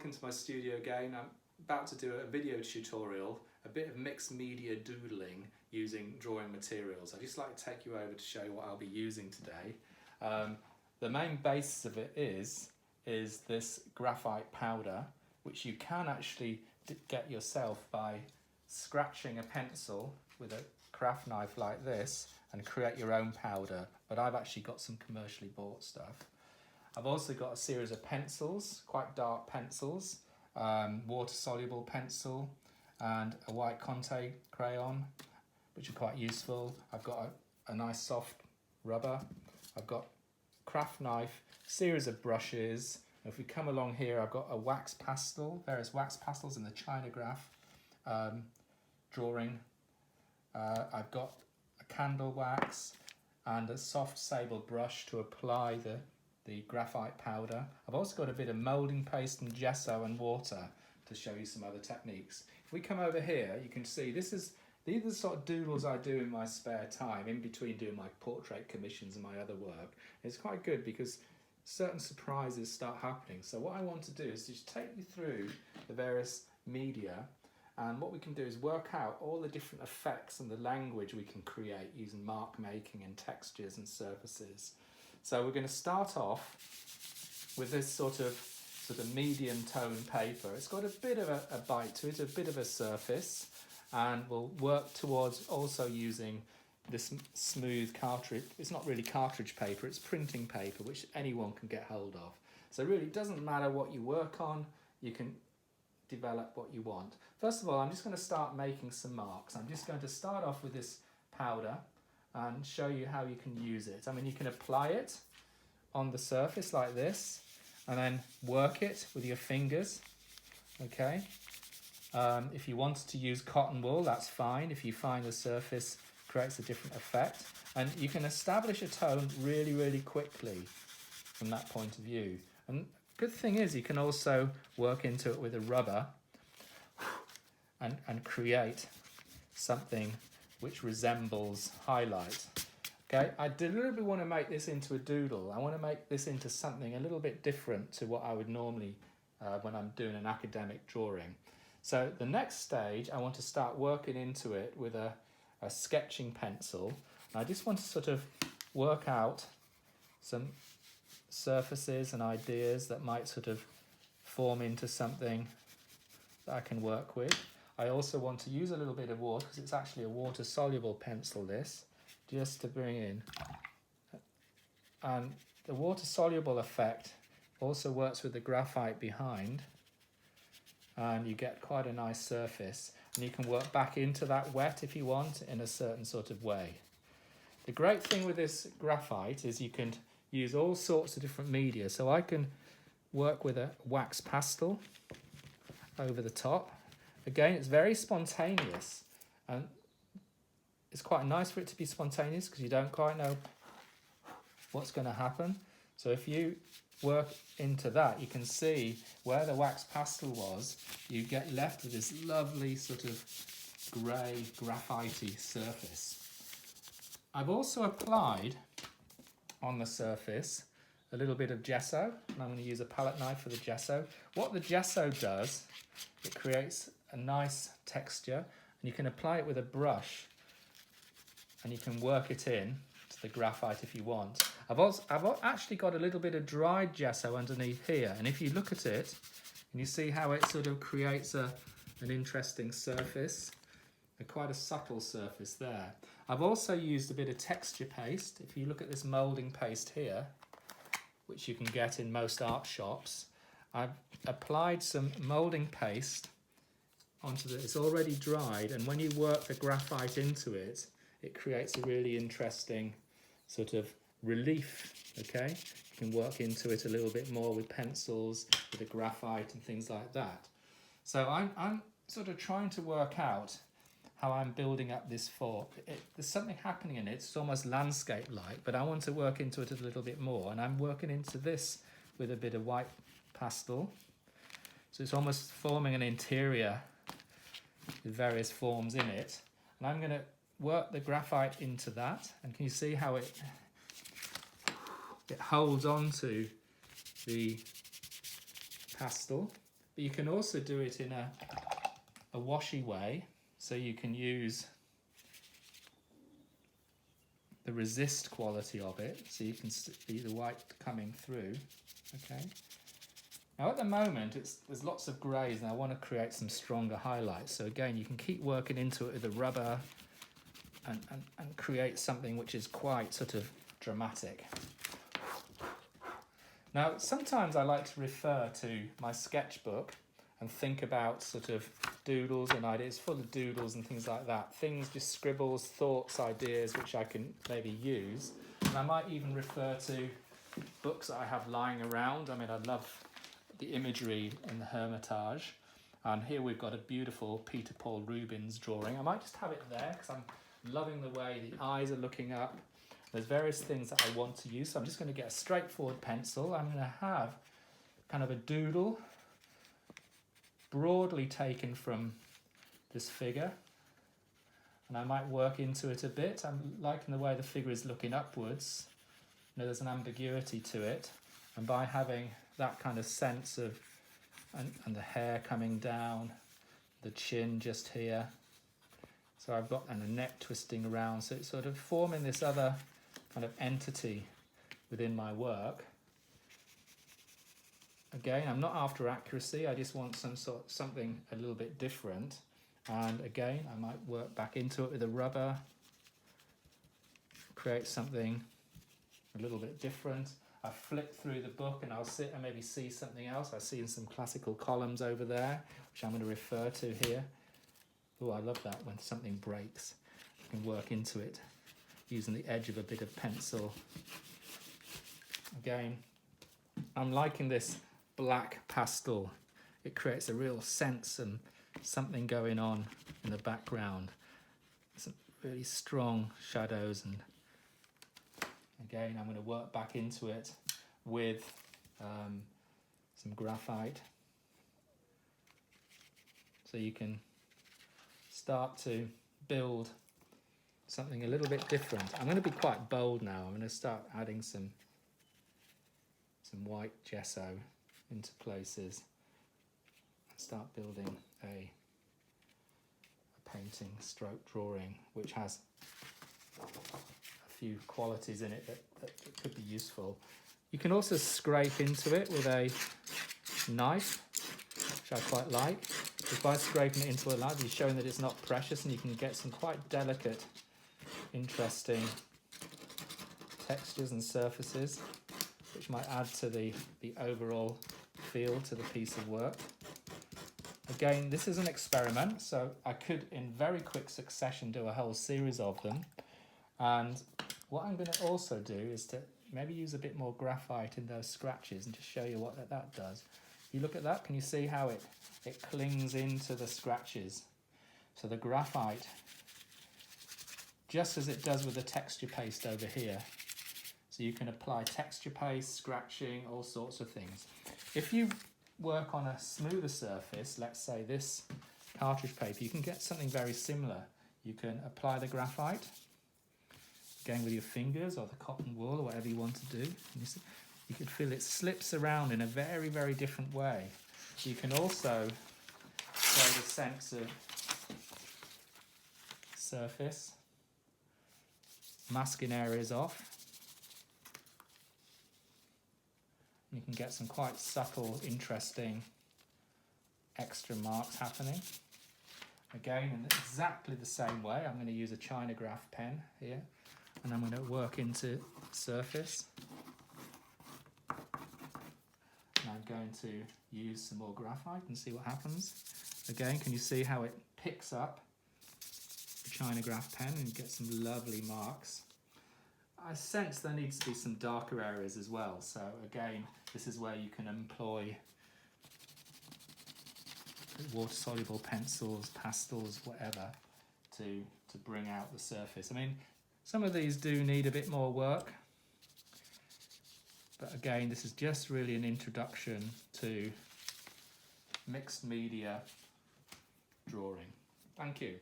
welcome to my studio again. I'm about to do a video tutorial, a bit of mixed media doodling using drawing materials. I'd just like to take you over to show you what I'll be using today. The main basis of it is this graphite powder, which you can actually get yourself by scratching a pencil with a craft knife like this and create your own powder, but I've actually got some commercially bought stuff. I've also got a series of pencils, quite dark pencils, water-soluble pencil and a white Conte crayon, which are quite useful. I've got a nice soft rubber. I've got a craft knife, series of brushes. If we come along here, I've got a wax pastel, various wax pastels in the China graph drawing. I've got a candle wax and a soft sable brush to apply the graphite powder. I've also got a bit of moulding paste and gesso and water to show you some other techniques. If we come over here, you can see these are the sort of doodles I do in my spare time, in between doing my portrait commissions and my other work. It's quite good because certain surprises start happening. So what I want to do is just take you through the various media, and what we can do is work out all the different effects and the language we can create using mark making and textures and surfaces. So we're going to start off with this sort of medium tone paper. It's got a bit of a bite to it, a bit of a surface, and we'll work towards also using this smooth cartridge. It's not really cartridge paper, it's printing paper, which anyone can get hold of. So really it doesn't matter what you work on, you can develop what you want. First of all, I'm just going to start making some marks. I'm just going to start off with this powder and show you how you can use it. I mean, you can apply it on the surface like this and then work it with your fingers, okay? If you wanted to use cotton wool, that's fine. If you find the surface creates a different effect. And you can establish a tone really, really quickly from that point of view. And good thing is you can also work into it with a rubber and create something which resembles highlight. Okay, I deliberately want to make this into a doodle. I want to make this into something a little bit different to what I would normally when I'm doing an academic drawing. So the next stage, I want to start working into it with a sketching pencil. I just want to sort of work out some surfaces and ideas that might sort of form into something that I can work with. I also want to use a little bit of water because it's actually a water-soluble pencil, this, just to bring in. And the water-soluble effect also works with the graphite behind, and you get quite a nice surface. And you can work back into that wet if you want in a certain sort of way. The great thing with this graphite is you can use all sorts of different media. So I can work with a wax pastel over the top. Again, it's very spontaneous, and it's quite nice for it to be spontaneous because you don't quite know what's going to happen. So if you work into that, you can see where the wax pastel was, you get left with this lovely sort of grey graphite-y surface. I've also applied on the surface a little bit of gesso, and I'm going to use a palette knife for the gesso. What the gesso does, it creates a nice texture, and you can apply it with a brush and you can work it in to the graphite if you want. I've actually got a little bit of dried gesso underneath here, and if you look at it and you see how it sort of creates an interesting surface, quite a subtle surface there. I've also used a bit of texture paste. If you look at this moulding paste here, which you can get in most art shops, I've applied some moulding paste onto this. It's already dried, and when you work the graphite into it, it creates a really interesting sort of relief, okay? You can work into it a little bit more with pencils, with the graphite and things like that. So I'm sort of trying to work out how I'm building up this fork. There's something happening in it. It's almost landscape-like, but I want to work into it a little bit more, and I'm working into this with a bit of white pastel. So it's almost forming an interior with various forms in it. And I'm going to work the graphite into that, and can you see how it holds on to the pastel But you can also do it in a washy way, so you can use the resist quality of it, so you can see the white coming through. Okay. Now at the moment there's lots of greys, and I want to create some stronger highlights. So again, you can keep working into it with the rubber and create something which is quite sort of dramatic. Now sometimes I like to refer to my sketchbook and think about sort of doodles and ideas, full of doodles and things like that. Things, just scribbles, thoughts, ideas which I can maybe use. And I might even refer to books that I have lying around. I mean, I love the imagery in the Hermitage. And here we've got a beautiful Peter Paul Rubens drawing. I might just have it there because I'm loving the way the eyes are looking up. There's various things that I want to use. So I'm just going to get a straightforward pencil. I'm going to have kind of a doodle broadly taken from this figure, and I might work into it a bit. I'm liking the way the figure is looking upwards. You know, there's an ambiguity to it, and by having that kind of sense of and the hair coming down, the chin just here, so I've got, and the neck twisting around, so it's sort of forming this other kind of entity within my work. Again, I'm not after accuracy, I just want something a little bit different. And again, I might work back into it with a rubber, create something a little bit different. I flip through the book and I'll sit and maybe see something else. I see some classical columns over there, which I'm going to refer to here. Oh, I love that when something breaks. I can work into it using the edge of a bit of pencil. Again, I'm liking this black pastel. It creates a real sense and something going on in the background. Some really strong shadows, and again I'm going to work back into it with some graphite, so you can start to build something a little bit different. I'm going to be quite bold now. I'm going to start adding some white gesso into places and start building a painting stroke drawing which has a few qualities in it that could be useful. You can also scrape into it with a knife, which I quite like. Just by scraping it into a knife, you're showing that it's not precious, and you can get some quite delicate, interesting textures and surfaces which might add to the overall feel to the piece of work. Again, this is an experiment, so I could in very quick succession do a whole series of them. And what I'm going to also do is to maybe use a bit more graphite in those scratches and just show you what that does. You look at that, can you see how it clings into the scratches? So the graphite, just as it does with the texture paste over here. So you can apply texture paste, scratching, all sorts of things. If you work on a smoother surface, let's say this cartridge paper, you can get something very similar. You can apply the graphite, again with your fingers or the cotton wool or whatever you want to do. You can feel it slips around in a very, very different way. You can also create a sense of surface, masking areas off. You can get some quite subtle, interesting extra marks happening. Again, in exactly the same way, I'm going to use a China graph pen here, and I'm going to work into the surface. And I'm going to use some more graphite and see what happens. Again, can you see how it picks up the China graph pen and get some lovely marks? I sense there needs to be some darker areas as well, so again, this is where you can employ water-soluble pencils, pastels, whatever, to bring out the surface. I mean, some of these do need a bit more work, but again, this is just really an introduction to mixed media drawing. Thank you.